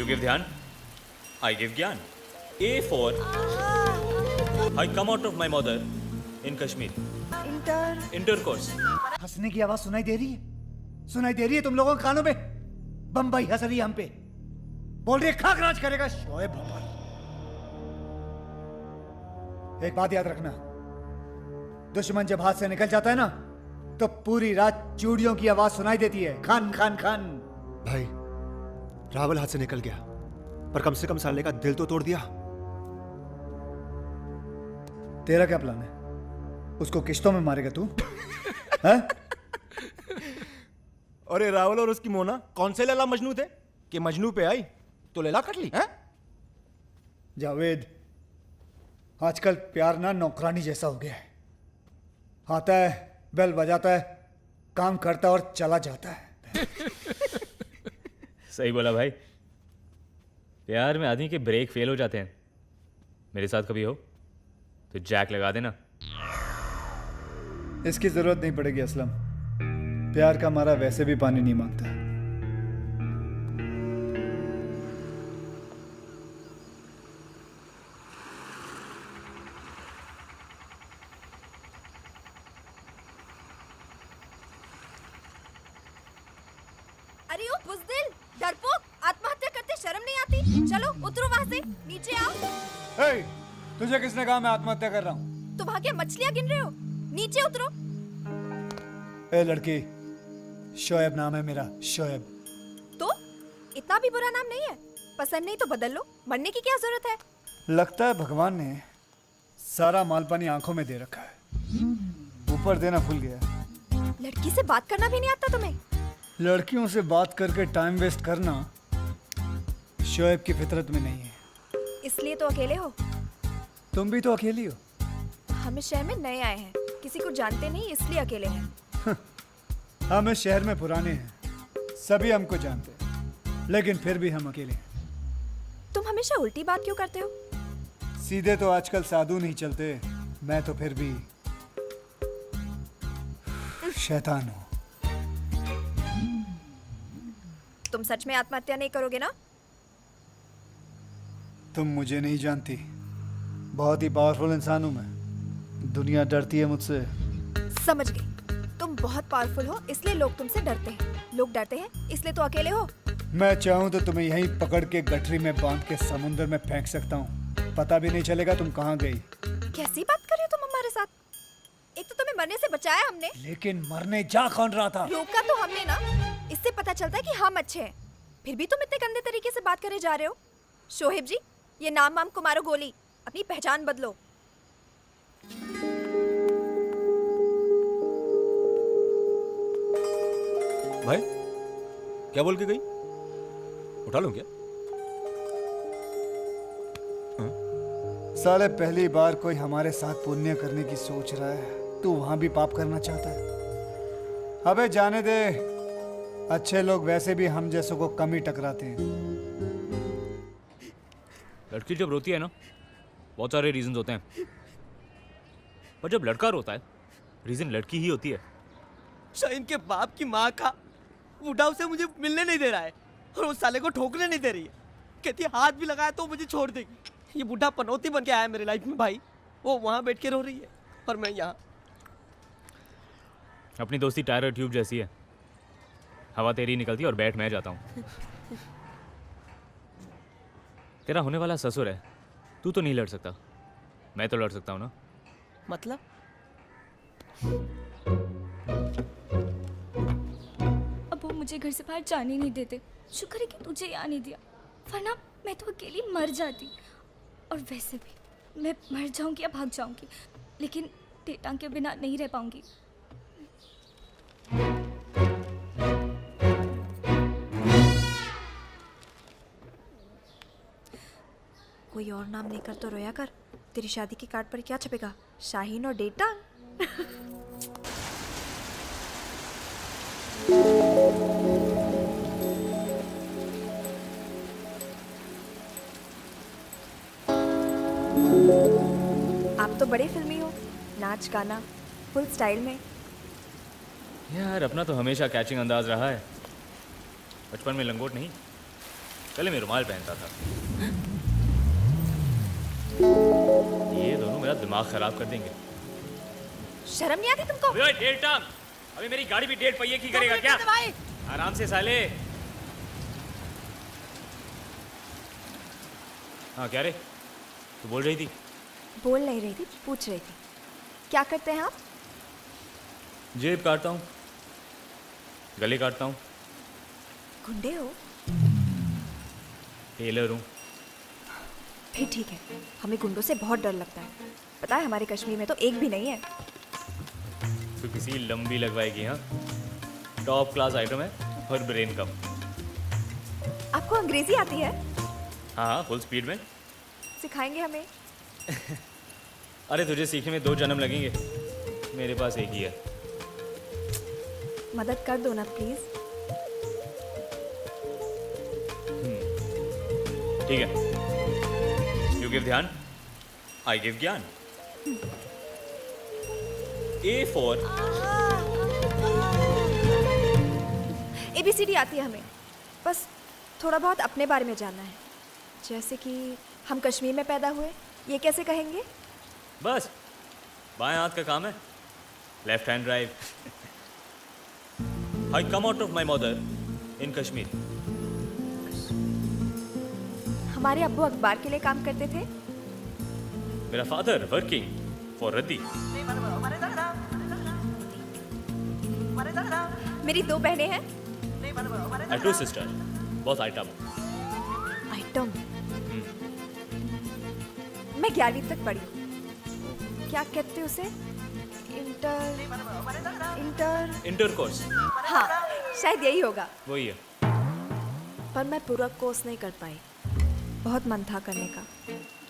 You give ध्यान, I give ज्ञान. A for I come out of my mother in Kashmir. Intercourse. हंसने की आवाज सुनाई दे रही है? सुनाई दे रही है तुम लोगों के कानों में? बम्बई हंस रही है हम पे, बोल रही है खाक राज करेगा शोएब भगवान. एक बात याद रखना, दुश्मन जब हाथ से निकल जाता है ना तो पूरी रात चूड़ियों की आवाज सुनाई देती है, खान खान खान. भाई रावल हाथ से निकल गया, पर कम से कम साले का दिल तो तोड़ दिया. तेरा क्या प्लान है? उसको किश्तों में मारेगा तू? हैं? अरे रावल और उसकी मोना कौन से लैला मजनू थे कि मजनू पे आई तो लैला कट ली हैं? जावेद, आजकल प्यार ना नौकरानी जैसा हो गया है. आता है, बेल बजाता है, काम करता और चला जाता है. सही बोला भाई. प्यार में आदमी के ब्रेक फेल हो जाते हैं. मेरे साथ कभी हो तो जैक लगा देना. इसकी जरूरत नहीं पड़ेगी असलम. प्यार का मारा वैसे भी पानी नहीं मांगता. अरे ओ बुज़दिल, डरपोक, आत्महत्या करते शर्म नहीं आती? चलो उतरो वहां से, नीचे आओ. हे, तुझे किसने कहा मैं आत्महत्या कर रहा हूँ? तो वहां क्या मछलियां गिन रहे हो? नीचे उतरो. ए लड़की, शोएब नाम है मेरा, शोएब. तो इतना भी बुरा नाम नहीं है. पसंद नहीं तो बदल लो, मरने की क्या जरूरत है? लगता है भगवान ने सारा मालपानी आंखों में दे रखा है, ऊपर देना भूल गया. लड़की से बात करना भी नहीं आता तुम्हें? लड़कियों से बात करके टाइम वेस्ट करना शोएब की फितरत में नहीं है. इसलिए तो अकेले हो. तुम भी तो अकेली हो. हम इस शहर में नए आए हैं, किसी को जानते नहीं, इसलिए अकेले हैं. हम इस शहर में पुराने हैं, सभी हमको जानते हैं, लेकिन फिर भी हम अकेले हैं. तुम हमेशा उल्टी बात क्यों करते हो? सीधे तो आजकल साधु नहीं चलते, मैं तो फिर भी शैतान हूँ. तुम सच में आत्महत्या नहीं करोगे ना? तुम मुझे नहीं जानती, बहुत ही पावरफुल इंसान हूँ मैं. दुनिया डरती है मुझसे. समझ गई, तुम बहुत पावरफुल हो इसलिए लोग तुमसे डरते हैं. लोग डरते हैं इसलिए तो अकेले हो. मैं चाहूँ तो तुम्हें यहीं पकड़ के गठरी में बांध के समुंदर में फेंक सकता हूँ, पता भी नहीं चलेगा तुम कहाँ गई. कैसी बात कर रहे हो तुम हमारे साथ? एक तो तुम्हें मरने से बचाया हमने. लेकिन मरने जा कौन रहा था? रोका तो हमने ना. इससे पता चलता है कि हम अच्छे हैं, फिर भी तुम इतने गंदे तरीके से बात करे जा रहे हो. शोहेब जी, ये नाम वाम को मारो गोली, अपनी पहचान बदलो. भाई क्या बोल के गई? उठा लूं क्या? साले पहली बार कोई हमारे साथ पुण्य करने की सोच रहा है, तू वहां भी पाप करना चाहता है. अबे जाने दे, अच्छे लोग वैसे भी हम जैसों को कम ही टकराते हैं. लड़की जब रोती है ना, बहुत सारे रीजंस होते हैं, पर जब लड़का रोता है रीजन लड़की ही होती है. शाहीन के बाप की माँ का बूढ़ा उसे मुझे मिलने नहीं दे रहा है और उस साले को ठोकने नहीं दे रही है. कहती है हाथ भी लगाया तो मुझे छोड़ देगी. ये बूढ़ा पनौती बन के आया मेरे लाइफ में भाई. वो वहाँ बैठ के रो रही है और मैं यहाँ. अपनी दोस्ती टायर और ट्यूब जैसी है, हवा तेरी निकलती है और बैठ मैं जाता हूँ. तेरा होने वाला ससुर है, तू तो नहीं लड़ सकता, मैं तो लड़ सकता हूँ ना. मतलब अब वो मुझे घर से बाहर जाने नहीं देते. शुक्र है कि तुझे यहाँ नहीं दिया, वरना मैं तो अकेली मर जाती. और वैसे भी मैं मर जाऊंगी या भाग जाऊंगी, लेकिन टेटांग के बिना नहीं रह पाऊंगी. कोई और नाम लेकर तो रोया कर. तेरी शादी की कार्ड पर क्या छपेगा? शाहीन और डेटांग. आप तो बड़े फिल्मी हो, नाच गाना फुल स्टाइल में. यार अपना तो हमेशा कैचिंग अंदाज रहा है, बचपन में लंगोट नहीं. पहले मैं रुमाल पहनता था। ये दोनों मेरा दिमाग खराब कर देंगे। शर्म नहीं आती तुमको? अबे ओए डेढ़ टांग, अभी मेरी गाड़ी भी डेढ़ पहिए की करेगा क्या? भाई आराम से साले। हाँ क्या रे, तू बोल रही थी? बोल नहीं रही थी, पूछ रही थी। क्या करते हैं आप? जेब काटता हूँ, गले काटता हूँ, गुंडे हो? टेलर हूँ। फिर ठीक है, हमें गुंडों से बहुत डर लगता है। पता है हमारे कश्मीर में तो एक भी नहीं है। तो किसी लंबी लगवाएगी? हाँ, टॉप क्लास आइटम है और ब्रेन कम। आपको अंग्रेजी आती है? हाँ हाँ, फुल स्पीड में। सिखाएंगे हमें? अरे तुझे सीखने में 2 जन्म लगेंगे, मेरे पास एक ही है। मदद कर दो ना प्लीज। ठीक है, यू गिव ध्यान, आई गिव ज्ञान। A for ABCD आती है हमें, बस थोड़ा बहुत अपने बारे में जानना है। जैसे कि हम कश्मीर में पैदा हुए, ये कैसे कहेंगे? बस बाएं हाथ का काम है, left hand drive. I come out of my mother in Kashmir. हमारे अब्बू अखबार के लिए काम करते थे। मेरा फादर वर्किंग फॉर रद्दी। मेरी 2 बहनें हैं। आई 2 सिस्टर, बहुत आइटम। आइटम? मैं 11वीं तक पढ़ी हूँ। क्या कहते उसे? इंटर कोर्स, हाँ, शायद यही होगा। वही है। पर मैं पूरा कोर्स नहीं कर पाई। बहुत मन था करने का,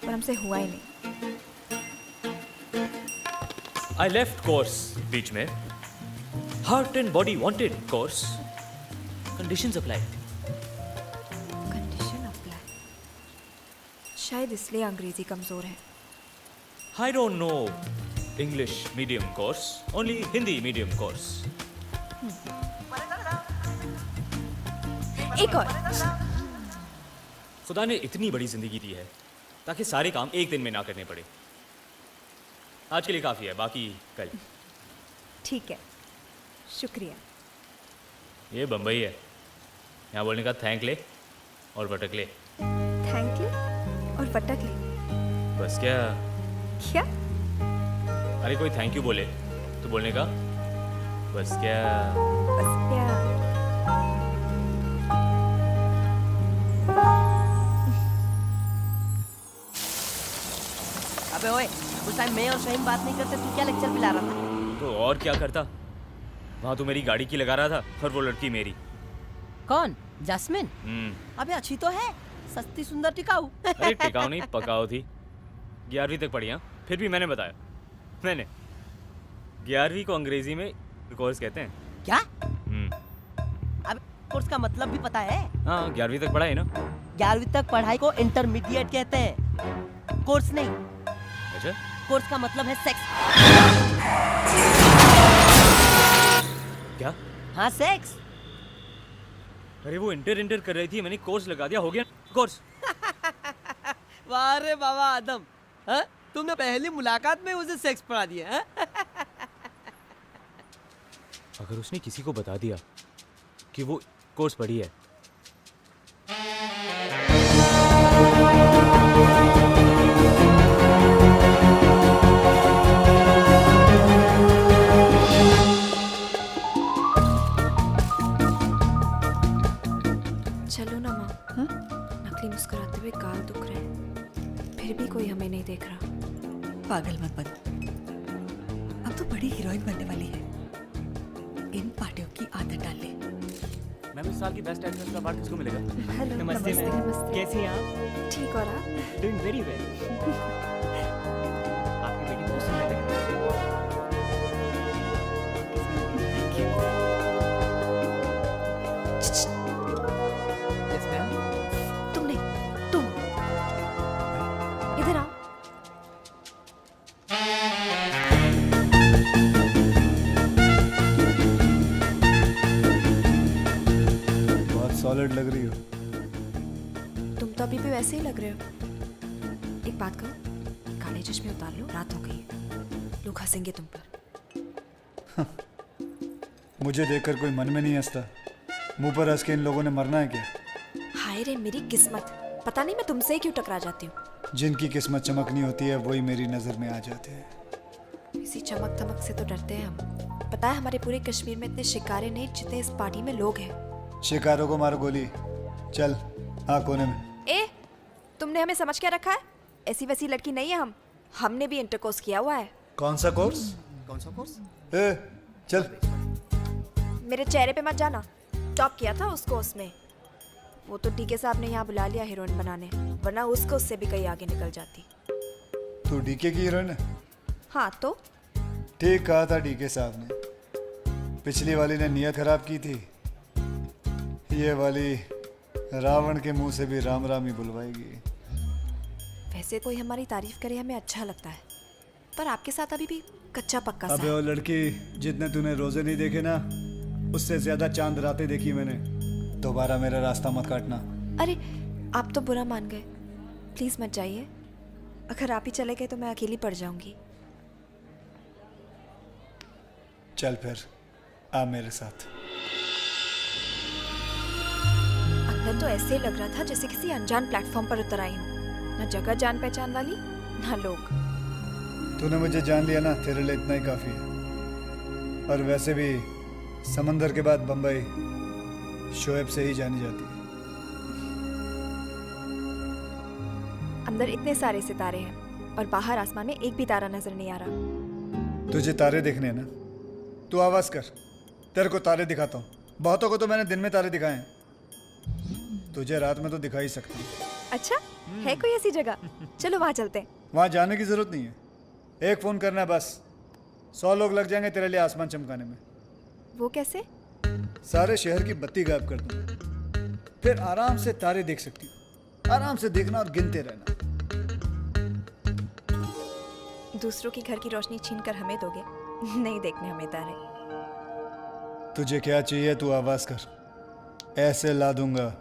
पर हमसे हुआ ही नहीं। आई लेफ्ट कोर्स बीच में। Heart and body wanted course, conditions apply. Condition apply. शायद इसलिए अंग्रेजी कमजोर है। I don't know English medium course, only Hindi medium course. एक और। खुदा ने इतनी बड़ी जिंदगी दी है ताकि सारे काम एक दिन में ना करने पड़े। आज के लिए काफ़ी है, बाकी कल। ठीक है, शुक्रिया। ये बम्बई है, यहाँ बोलने का थैंक ले और वटक ले। थैंक यू और वटक ले। बस क्या? क्या? अरे कोई थैंक यू बोले तो बोलने का बस क्या। बस क्या? अबे ओए, उस टाइम मैं और शहीम बात नहीं करते, तू क्या लेक्चर पिला रहा था? तो और क्या करता, वहाँ तो मेरी गाड़ी की लगा रहा था और वो लड़की मेरी। कौन? जैस्मिन? हम्म। अबे अच्छी तो है, सस्ती सुंदर टिकाऊ। अरे टिकाऊ नहीं, पकाऊ थी। 11वीं तक पढ़ी। हाँ, फिर भी मैंने बताया, मैंने 11वीं को अंग्रेजी में कोर्स कहते हैं। क्या? हम्म। अब कोर्स का मतलब भी पता है? हाँ, 11वीं तक पढ़ा है ना। 11वीं तक पढ़ाई को इंटरमीडिएट कहते हैं, कोर्स नहीं। अच्छा, कोर्स का मतलब है सेक्स। क्या? हाँ, सेक्स। अरे वो इंटर कर रही थी, मैंने कोर्स लगा दिया, हो गया कोर्स। वाह रे बाबा आदम, हाँ? तुमने पहली मुलाकात में उसे सेक्स पढ़ा दिया, हाँ? अगर उसने किसी को बता दिया कि वो कोर्स पढ़ी है, चलो ना माँ। नकली मुस्कुराते हुए गाल दुख रहे हैं, फिर भी कोई हमें नहीं देख रहा। पागल मत बन, अब तो बड़ी हीरोइन बनने वाली है। इन पार्टियों की आदत डाल ले। मैम, इस साल की बेस्ट एक्ट्रेस का अवार्ड किसको मिलेगा? हेलो, नमस्ते नमस्ते। कैसी हैं आप? ठीक और आप? Doing very well. आपकी बेटी बहुत सुंदर लग रही है। Yes, ma'am. तुम नहीं, तुम इधर आओ। बहुत सॉलिड लग रही हो। तो अभी भी वैसे ही लग रहे हो। एक बात कहो, काले चश्मे उतार लो, रात हो गई है, लोग हंसेंगे तुम पर। मुझे देखकर कोई मन में नहीं हंसता। मुंह पर हंस के इन लोगों ने मरना है क्या? हाय रे मेरी किस्मत, पता नहीं मैं तुमसे ही क्यों टकरा जाती हूँ। जिनकी किस्मत चमकनी होती है वही मेरी नजर में आ जाते हैं। इसी चमक धमक से तो डरते हैं हम। पता है हमारे पूरे कश्मीर में इतने शिकारे नहीं जितने इस पार्टी में लोग हैं। शिकारों को मारो गोली। चल हाँ कोने में। ए, तुमने हमें समझ क्या रखा है? ऐसी वैसी लड़की नहीं है हम। हमने भी इंटरकोर्स किया हुआ है। कौन सा कोर्स? कौन सा कोर्स? ए चल। मेरे चेहरे पे मत जाना, टॉप किया था उसको उसमें। वो तो डीके साहब ने यहाँ बुला लिया हीरोइन बनाने, वरना उसको उससे भी कहीं आगे निकल जाती। तू डीके की हीरोइन है? हाँ तो ठीक कहा था डीके साहब ने। पिछली वाली ने नियत खराब की थी, ये वाली रावण के मुंह से भी राम राम ही बुलवाएगी। वैसे कोई हमारी तारीफ करे हमें अच्छा लगता है, पर आपके साथ अभी भी कच्चा पक्का सा अबे है। वो लड़की, जितने तूने रोजे नहीं देखे ना, उससे ज्यादा चांद रातें देखी मैंने। दोबारा मेरा रास्ता मत काटना। अरे आप तो बुरा मान गए, प्लीज मत जाइए। अगर आप ही चले गए तो मैं अकेली पड़ जाऊंगी। चल फिर आ मेरे साथ। अंदर तो ऐसे लग रहा था जैसे किसी अनजान प्लेटफॉर्म पर उतर आई हूँ। ना जगह जान पहचान वाली, ना लोग। तूने मुझे जान लिया ना, तेरे लिए इतना ही काफी है। और वैसे भी समंदर के बाद बंबई शोएब से ही जानी जाती है। अंदर इतने सारे सितारे हैं और बाहर आसमान में एक भी तारा नजर नहीं आ रहा। तुझे तारे देखने हैं ना, तू आवाज कर, तेरे को तारे दिखाता हूँ। बहुतों को तो मैंने दिन में तारे दिखाए हैं, तुझे रात में तो दिखा ही सकता हूँ। अच्छा, है कोई ऐसी जगह? चलो वहां चलते हैं। वहां जाने की जरूरत नहीं है, एक फोन करना है बस। 100 लोग लग जाएंगे तेरे लिए आसमान चमकाने में। वो कैसे? सारे शहर की बत्ती गायब कर दूंगा, फिर आराम से तारे देख सकती हूँ। आराम से देखना और गिनते रहना। दूसरों की घर की रोशनी छीन कर हमें दोगे? नहीं देखने हमें तारे। तुझे क्या चाहिए तू आवाज कर, ऐसे ला दूंगा